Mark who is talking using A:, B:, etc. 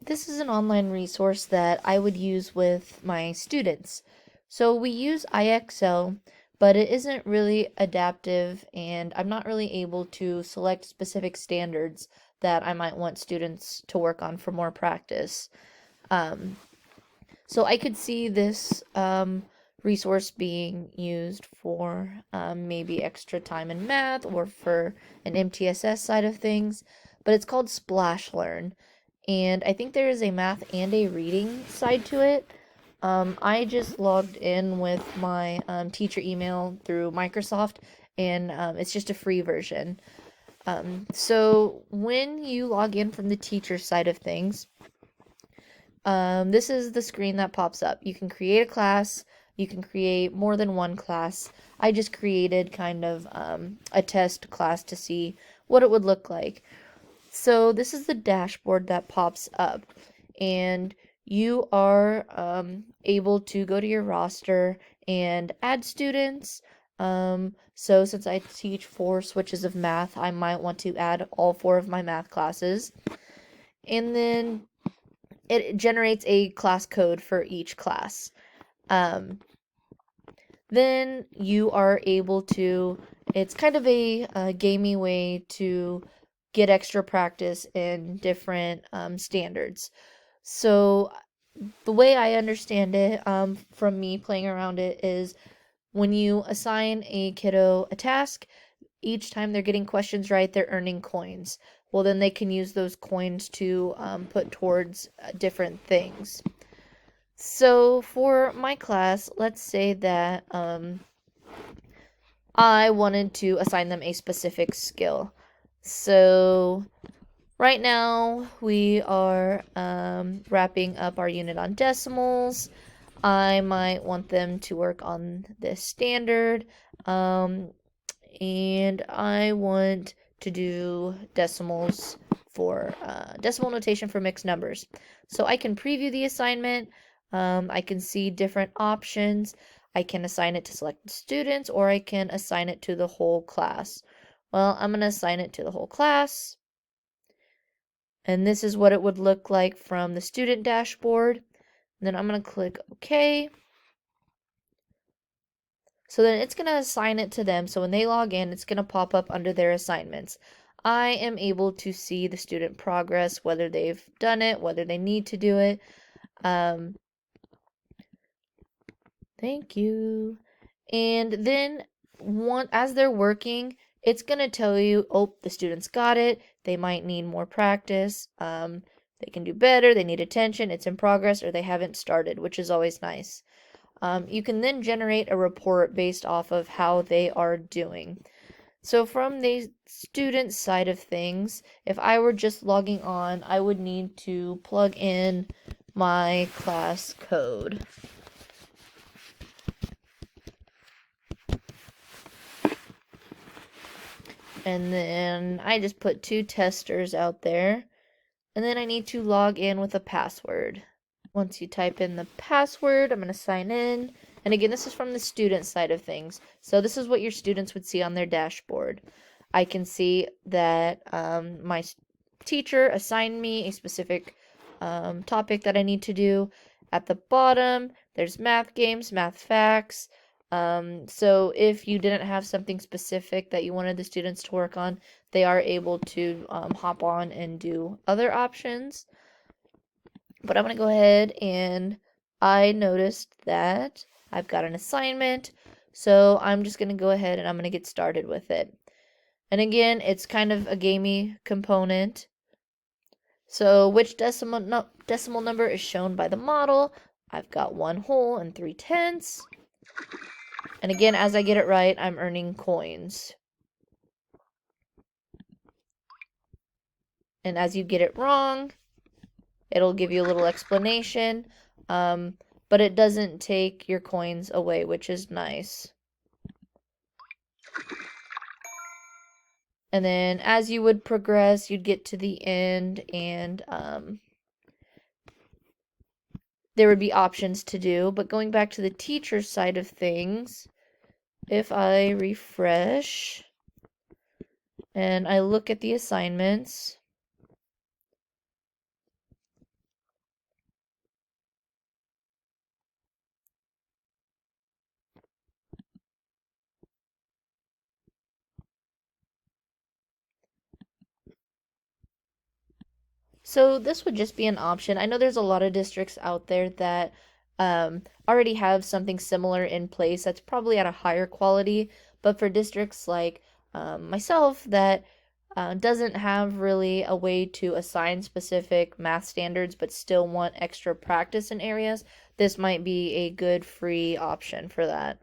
A: This is an online resource that I would use with my students. So we use IXL, but it isn't really adaptive, and I'm not really able to select specific standards that I might want students to work on for more practice. Um, so I could see this resource being used for maybe extra time in math or for an MTSS side of things, but it's called SplashLearn, and I think there is a math and a reading side to it. I just logged in with my teacher email through Microsoft, and it's just a free version. So when you log in from the teacher side of things, this is the screen that pops up. You can create a class, you can create more than one class. I just created kind of a test class to see what it would look like. So this is the dashboard that pops up, and you are able to go to your roster and add students. So since I teach 4 switches of math, I might want to add all 4 of my math classes. And then it generates a class code for each class. Um, then you are able to, it's kind of a gamey way to get extra practice in different standards. So the way I understand it from me playing around it is when you assign a kiddo a task, each time they're getting questions right, they're earning coins. Well, then they can use those coins to put towards different things. So for my class, let's say that I wanted to assign them a specific skill. So right now we are wrapping up our unit on decimals. I might want them to work on this standard, and I want to do decimals for decimal notation for mixed numbers. So I can preview the assignment. I can see different options. I can assign it to selected students, or I can assign it to the whole class. Well, I'm going to assign it to the whole class. And this is what it would look like from the student dashboard. And then I'm going to click OK. So then it's going to assign it to them. So when they log in, it's going to pop up under their assignments. I am able to see the student progress, whether they've done it, whether they need to do it. Thank you. And then as they're working, it's going to tell you, oh, the students got it. They might need more practice. They can do better. They need attention. It's in progress, or they haven't started, which is always nice. You can then generate a report based off of how they are doing. So from the student side of things, if I were just logging on, I would need to plug in my class code. And then I just put 2 testers out there. And then I need to log in with a password. Once you type in the password, I'm going to sign in. And again, this is from the student side of things. So this is what your students would see on their dashboard. I can see that my teacher assigned me a specific topic that I need to do. At the bottom, there's math games, math facts. So if you didn't have something specific that you wanted the students to work on, they are able to hop on and do other options. But I'm going to go ahead, and I noticed that I've got an assignment, so I'm just going to go ahead and I'm going to get started with it. And again, it's kind of a gamey component. So which decimal number is shown by the model? I've got 1 whole and 3/10. And again, as I get it right, I'm earning coins. And as you get it wrong, it'll give you a little explanation, but it doesn't take your coins away, which is nice. And then as you would progress, you'd get to the end, and there would be options to do. But going back to the teacher side of things, if I refresh and I look at the assignments, So this would just be an option. I know there's a lot of districts out there that already have something similar in place that's probably at a higher quality, but for districts like myself that doesn't have really a way to assign specific math standards but still want extra practice in areas, this might be a good free option for that.